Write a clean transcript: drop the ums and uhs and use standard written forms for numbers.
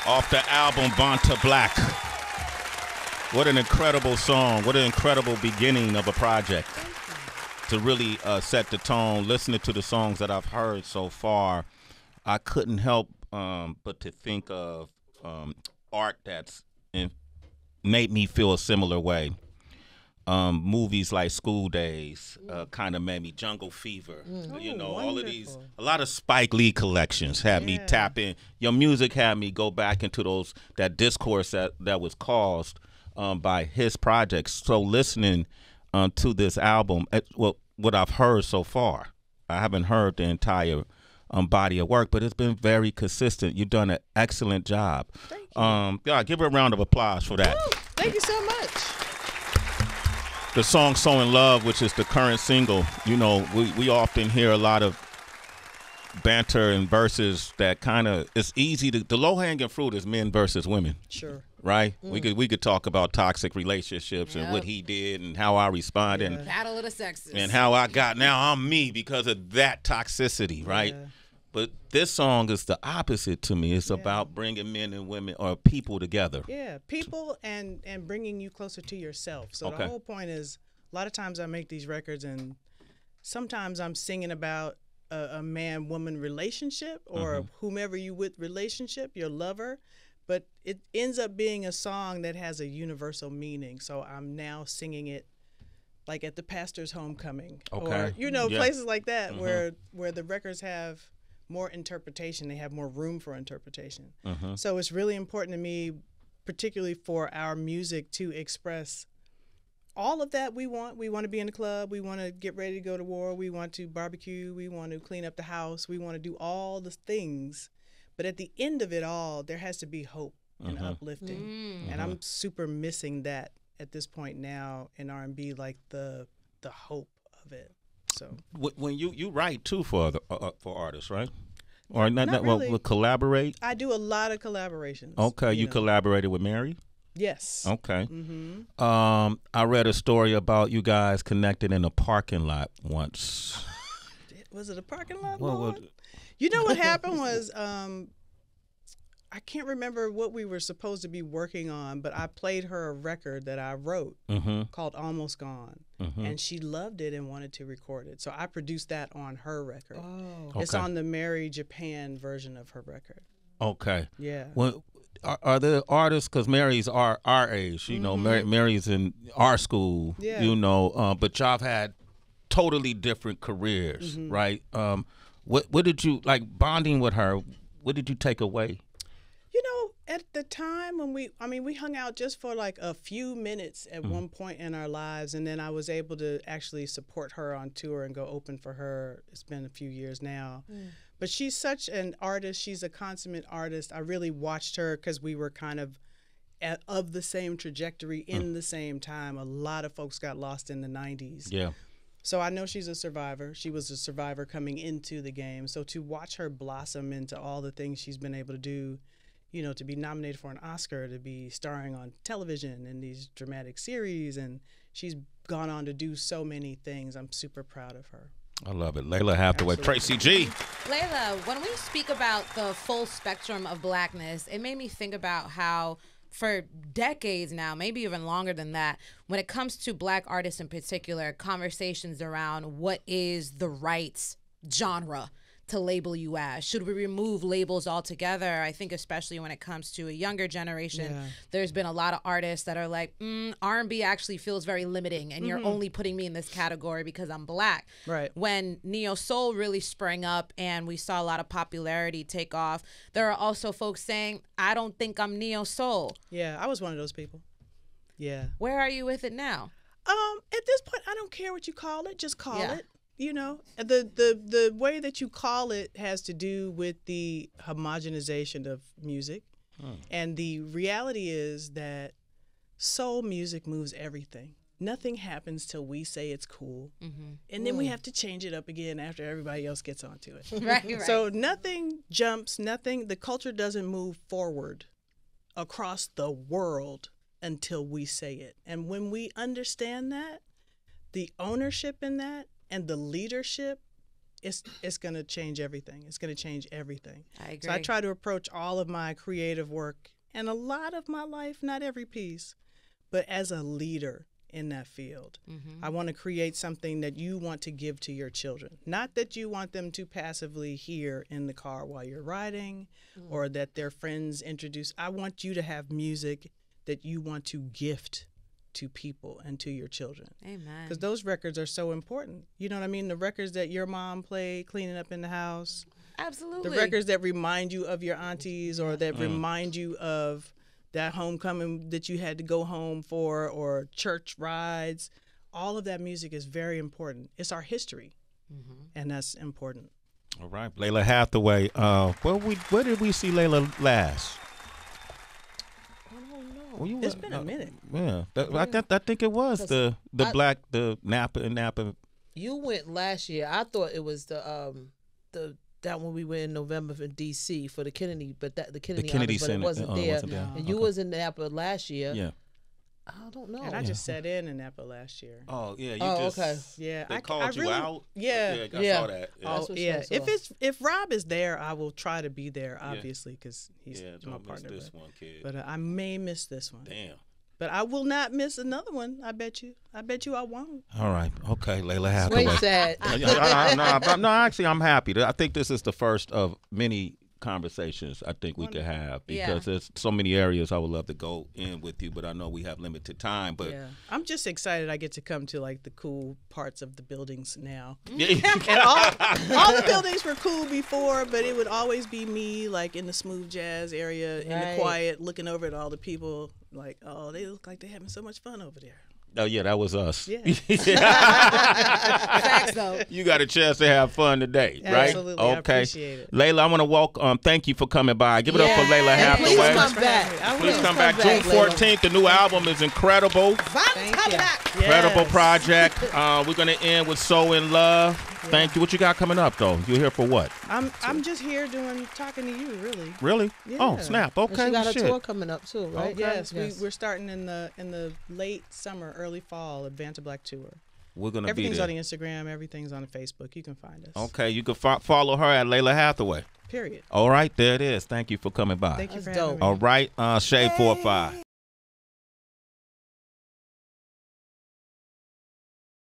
Off the album Born to Black. What an incredible song. What an incredible beginning of a project. To really set the tone. Listening to the songs that I've heard so far, I couldn't help but to think of art that's made me feel a similar way. Movies like School Days kind of made me Jungle Fever. All of these, a lot of Spike Lee collections had me tap in. Your music had me go back into that discourse that was caused by his projects. So listening to this album, what I've heard so far, I haven't heard the entire body of work, but it's been very consistent. You've done an excellent job. Thank you. Give her a round of applause for that. Woo! Thank you so much. The song So in Love, which is the current single, we often hear a lot of banter and verses that kind of, it's easy to, the low-hanging fruit is men versus women. Sure. Right? We could talk about toxic relationships and what he did and how I responded. Yeah. Battle of the sexes. And how I got, now I'm me because of that toxicity, right? Yeah. But this song is the opposite to me. It's about bringing men and women or people together. Yeah, people and bringing you closer to yourself. So the whole point is, a lot of times I make these records and sometimes I'm singing about a man-woman relationship or whomever you with relationship, your lover. But it ends up being a song that has a universal meaning. So I'm now singing it like at the pastor's homecoming. Or, places like that where the records have more interpretation. They have more room for interpretation. So it's really important to me, particularly for our music, to express all of that we want. We want to be in the club. We want to get ready to go to war. We want to barbecue. We want to clean up the house. We want to do all the things. But at the end of it all, there has to be hope and uplifting. And I'm super missing that at this point now in R&B, like the hope of it. So when you write too for artists, right? Or not really. Well, collaborate? I do a lot of collaborations. Okay, you collaborated with Mary? Yes. Okay. I read a story about you guys connected in a parking lot once. Was it a parking lot? You know what happened was, I can't remember what we were supposed to be working on, but I played her a record that I wrote called Almost Gone, and she loved it and wanted to record it. So I produced that on her record. Oh. It's on the Mary Japan version of her record. Okay. Yeah. Well, are there artists, because Mary's our age, Mary's in our school, but y'all have had totally different careers, right? What did you, like bonding with her, what did you take away? At the time when we hung out just for like a few minutes at one point in our lives, and then I was able to actually support her on tour and go open for her. It's been a few years now. But she's such an artist. She's a consummate artist. I really watched her because we were kind of the same trajectory in the same time. A lot of folks got lost in the 90s. Yeah. So I know she's a survivor. She was a survivor coming into the game. So to watch her blossom into all the things she's been able to do, to be nominated for an Oscar, to be starring on television in these dramatic series, and she's gone on to do so many things. I'm super proud of her. I love it. Lalah Hathaway, Tracy G. Lalah, when we speak about the full spectrum of Blackness, it made me think about how for decades now, maybe even longer than that, when it comes to Black artists in particular, conversations around what is the right genre to label you as. Should we remove labels altogether? I think especially when it comes to a younger generation, there's been a lot of artists that are like, R&B actually feels very limiting, and you're only putting me in this category because I'm Black. Right. When Neo Soul really sprang up and we saw a lot of popularity take off, there are also folks saying, I don't think I'm Neo Soul. Yeah, I was one of those people. Yeah. Where are you with it now? At this point, I don't care what you call it. Just call it. The way that you call it has to do with the homogenization of music. And the reality is that soul music moves everything. Nothing happens till we say it's cool. And then we have to change it up again after everybody else gets onto it. Right. So nothing jumps, the culture doesn't move forward across the world until we say it. And when we understand that, the ownership in that, and the leadership it's going to change everything. It's going to change everything. I agree. So I try to approach all of my creative work and a lot of my life, not every piece, but as a leader in that field. I want to create something that you want to give to your children. Not that you want them to passively hear in the car while you're riding or that their friends introduce. I want you to have music that you want to gift to people and to your children. Amen. Because those records are so important. You know what I mean? The records that your mom played cleaning up in the house. Absolutely. The records that remind you of your aunties or that remind you of that homecoming that you had to go home for or church rides. All of that music is very important. It's our history, and that's important. All right, Lalah Hathaway. Where did we see Lalah last? Well, It's been a minute. Yeah, I think it was the Napa and Napa. You went last year. I thought it was the that when we went in November in D.C. for the Kennedy, but the Kennedy Center, but it wasn't there. No. And you was in Napa last year. Yeah. I don't know. And I just sat in Napa last year. Oh yeah, okay. Yeah, They called you really, out. Yeah, I saw that. Yeah. Oh yeah. That's what I saw. If Rob is there, I will try to be there. Obviously, because he's my don't partner. miss this one, kid. But I may miss this one. Damn. But I will not miss another one. I bet you. I won't. All right. Okay, Lalah Hathaway. Wait, sad. No, actually, I'm happy. I think this is the first of many conversations I think we could have because there's so many areas I would love to go in with you, but I know we have limited time. But yeah, I'm just excited I get to come to like the cool parts of the buildings now. Yeah. And all the buildings were cool before, but it would always be me like in the smooth jazz area in the quiet, looking over at all the people like, oh, they look like they're having so much fun over there. Oh yeah, that was us. Yeah. Facts though. You got a chance to have fun today, right? Absolutely. Okay. I appreciate it. Layla, I want to welcome. Thank you for coming by. Give it up for Lalah Hathaway. Please come back. Please come back. June 14th. The new album is incredible. Thank you. Incredible Yes. project. We're gonna end with "So in Love." Thank you. What you got coming up though? You're here for what? I'm just here talking to you, really. Really? Yeah. Oh, snap. And Okay. she got well, a shit. tour coming up too, right? Okay. Yes, we're starting in the late summer, early fall, Advanded Black tour. We're gonna be Everything's there. on Instagram. Everything's on Facebook. You can find us. Okay. You can follow her at Lalah Hathaway. Period. All right. There it is. Thank you for coming by. Thank you for That's having dope. me. All right. Shade 4-5.